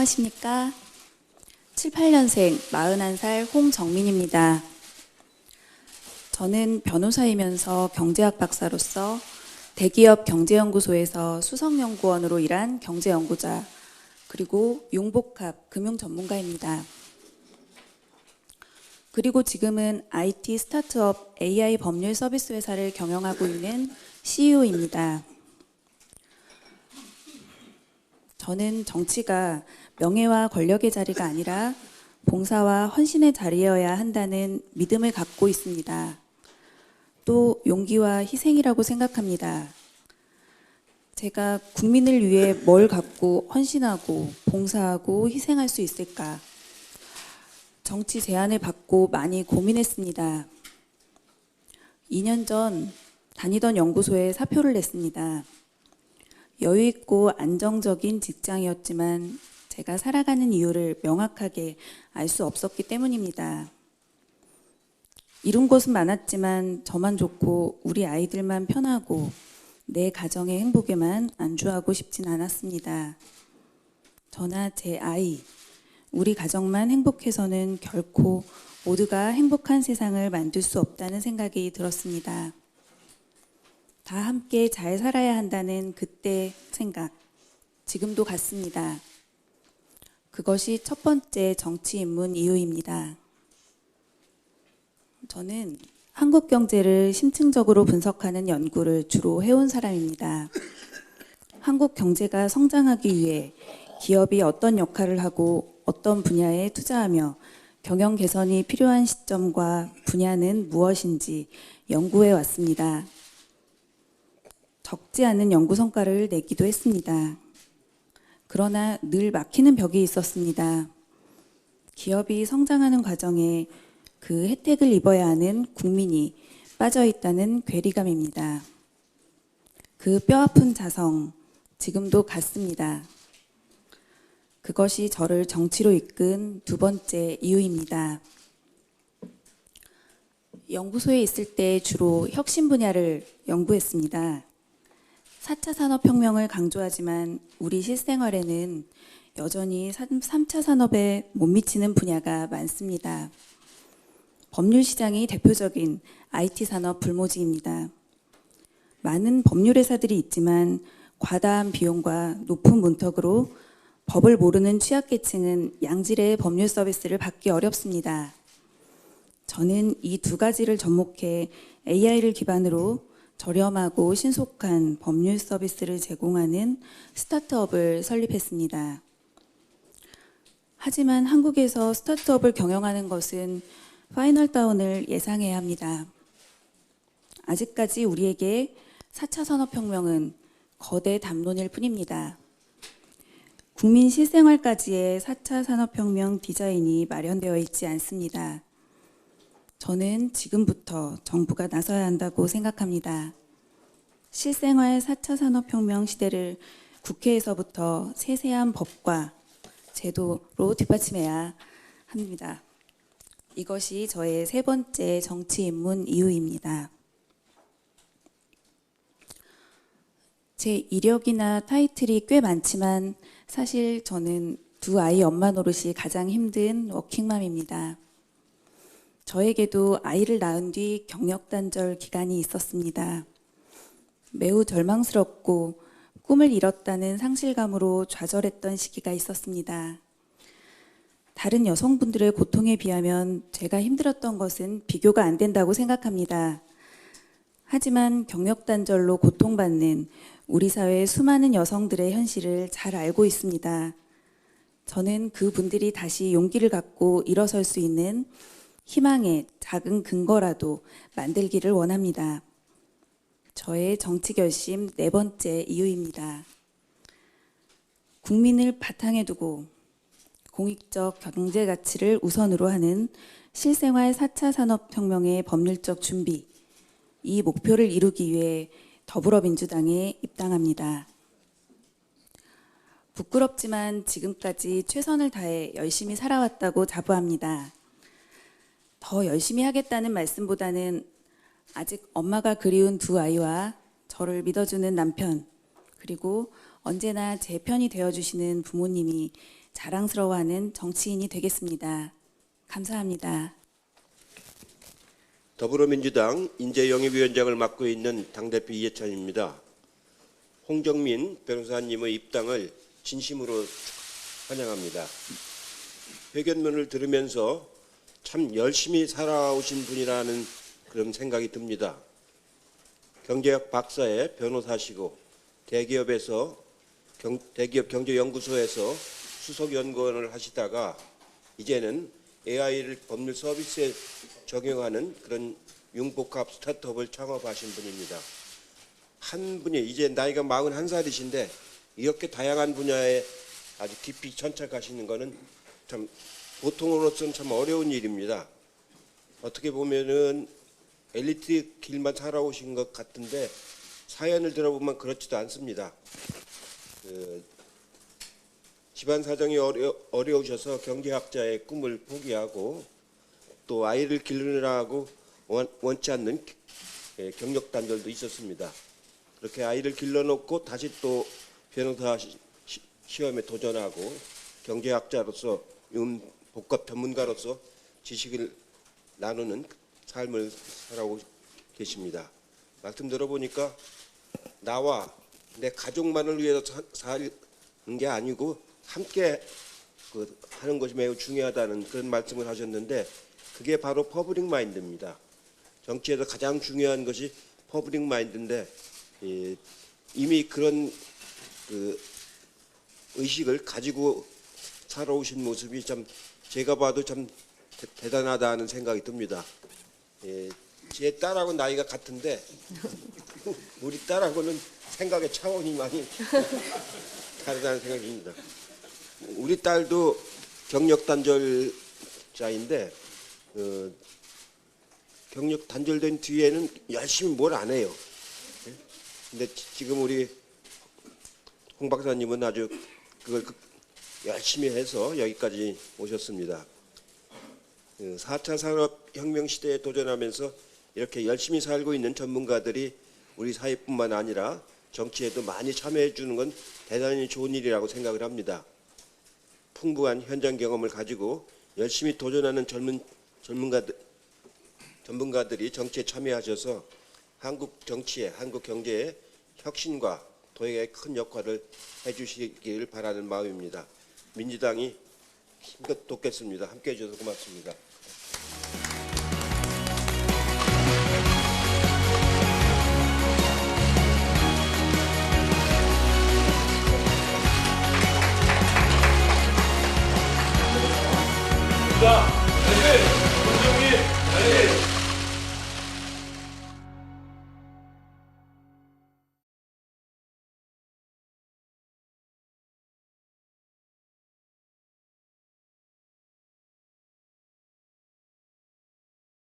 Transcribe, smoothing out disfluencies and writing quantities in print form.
안녕하십니까? 78년생 41살 홍정민입니다. 저는 변호사이면서 경제학 박사로서 대기업 경제연구소에서 수석연구원으로 일한 경제연구자, 그리고 융복합 금융 전문가입니다. 그리고 지금은 IT 스타트업 AI 법률 서비스 회사를 경영하고 있는 CEO입니다. 저는 정치가 명예와 권력의 자리가 아니라 봉사와 헌신의 자리여야 한다는 믿음을 갖고 있습니다. 또 용기와 희생이라고 생각합니다. 제가 국민을 위해 뭘 갖고 헌신하고 봉사하고 희생할 수 있을까? 정치 제안을 받고 많이 고민했습니다. 2년 전 다니던 연구소에 사표를 냈습니다. 여유 있고 안정적인 직장이었지만 제가 살아가는 이유를 명확하게 알 수 없었기 때문입니다. 이룬 것은 많았지만 저만 좋고 우리 아이들만 편하고 내 가정의 행복에만 안주하고 싶진 않았습니다. 저나 제 아이, 우리 가정만 행복해서는 결코 모두가 행복한 세상을 만들 수 없다는 생각이 들었습니다. 다 함께 잘 살아야 한다는 그때 생각, 지금도 같습니다. 그것이 첫 번째 정치 입문 이유입니다. 저는 한국 경제를 심층적으로 분석하는 연구를 주로 해온 사람입니다. 한국 경제가 성장하기 위해 기업이 어떤 역할을 하고 어떤 분야에 투자하며 경영 개선이 필요한 시점과 분야는 무엇인지 연구해 왔습니다. 적지 않은 연구 성과를 내기도 했습니다. 그러나 늘 막히는 벽이 있었습니다. 기업이 성장하는 과정에 그 혜택을 입어야 하는 국민이 빠져 있다는 괴리감입니다. 그 뼈아픈 자성, 지금도 같습니다. 그것이 저를 정치로 이끈 두 번째 이유입니다. 연구소에 있을 때 주로 혁신 분야를 연구했습니다. 4차 산업혁명을 강조하지만 우리 실생활에는 여전히 3차 산업에 못 미치는 분야가 많습니다. 법률 시장이 대표적인 IT 산업 불모지입니다. 많은 법률 회사들이 있지만 과다한 비용과 높은 문턱으로 법을 모르는 취약계층은 양질의 법률 서비스를 받기 어렵습니다. 저는 이 두 가지를 접목해 AI를 기반으로 저렴하고 신속한 법률 서비스를 제공하는 스타트업을 설립했습니다. 하지만 한국에서 스타트업을 경영하는 것은 파이널 다운을 예상해야 합니다. 아직까지 우리에게 4차 산업혁명은 거대 담론일 뿐입니다. 국민 실생활까지의 4차 산업혁명 디자인이 마련되어 있지 않습니다. 저는 지금부터 정부가 나서야 한다고 생각합니다. 실생활 4차 산업혁명 시대를 국회에서부터 세세한 법과 제도로 뒷받침해야 합니다. 이것이 저의 세 번째 정치 입문 이유입니다. 제 이력이나 타이틀이 꽤 많지만 사실 저는 두 아이 엄마 노릇이 가장 힘든 워킹맘입니다. 저에게도 아이를 낳은 뒤 경력 단절 기간이 있었습니다. 매우 절망스럽고 꿈을 잃었다는 상실감으로 좌절했던 시기가 있었습니다. 다른 여성분들의 고통에 비하면 제가 힘들었던 것은 비교가 안 된다고 생각합니다. 하지만 경력 단절로 고통받는 우리 사회의 수많은 여성들의 현실을 잘 알고 있습니다. 저는 그분들이 다시 용기를 갖고 일어설 수 있는 희망의 작은 근거라도 만들기를 원합니다. 저의 정치 결심 네 번째 이유입니다. 국민을 바탕에 두고 공익적 경제 가치를 우선으로 하는 실생활 4차 산업혁명의 법률적 준비, 이 목표를 이루기 위해 더불어민주당에 입당합니다. 부끄럽지만 지금까지 최선을 다해 열심히 살아왔다고 자부합니다. 더 열심히 하겠다는 말씀보다는 아직 엄마가 그리운 두 아이와 저를 믿어주는 남편, 그리고 언제나 제 편이 되어주시는 부모님이 자랑스러워하는 정치인이 되겠습니다. 감사합니다. 더불어민주당 인재영입위원장을 맡고 있는 당대표 이해찬입니다. 홍정민 변호사님의 입당을 진심으로 환영합니다. 회견문을 들으면서 참 열심히 살아오신 분이라는 그런 생각이 듭니다. 경제학 박사의 변호사시고 대기업 경제연구소에서 수석연구원을 하시다가 이제는 AI를 법률 서비스에 적용하는 그런 융복합 스타트업을 창업하신 분입니다. 한 분이 이제 나이가 41살이신데 이렇게 다양한 분야에 아주 깊이 천착하시는 것은 참 보통으로서는 참 어려운 일입니다. 어떻게 보면은 엘리트 길만 살아오신 것 같은데 사연을 들어보면 그렇지도 않습니다. 집안 사정이 어려우셔서 경제학자의 꿈을 포기하고 또 아이를 기르느라고 원치 않는 경력 단절도 있었습니다. 그렇게 아이를 길러놓고 다시 또 변호사 시험에 도전하고 경제학자로서 복합 전문가로서 지식을 나누는 삶을 살아오고 계십니다. 말씀 들어보니까 나와 내 가족만을 위해서 사는 게 아니고 함께 하는 것이 매우 중요하다는 그런 말씀을 하셨는데 그게 바로 퍼블릭 마인드입니다. 정치에서 가장 중요한 것이 퍼블릭 마인드인데 이미 그런 의식을 가지고 살아오신 모습이 참 제가 봐도 참 대단하다는 생각이 듭니다. 제 딸하고 나이가 같은데 우리 딸하고는 생각의 차원이 많이 다르다는 생각이 듭니다. 우리 딸도 경력 단절자인데 경력 단절된 뒤에는 열심히 뭘 안 해요. 근데 지금 우리 홍 박사님은 아주 그걸 열심히 해서 여기까지 오셨습니다. 4차 산업혁명 시대에 도전하면서 이렇게 열심히 살고 있는 전문가들이 우리 사회뿐만 아니라 정치에도 많이 참여해 주는 건 대단히 좋은 일이라고 생각을 합니다. 풍부한 현장 경험을 가지고 열심히 도전하는 전문가들이 정치에 참여하셔서 한국 정치에, 한국 경제에 혁신과 도약에 큰 역할을 해주시길 바라는 마음입니다. 민주당이 힘껏 돕겠습니다. 함께해 주셔서 고맙습니다.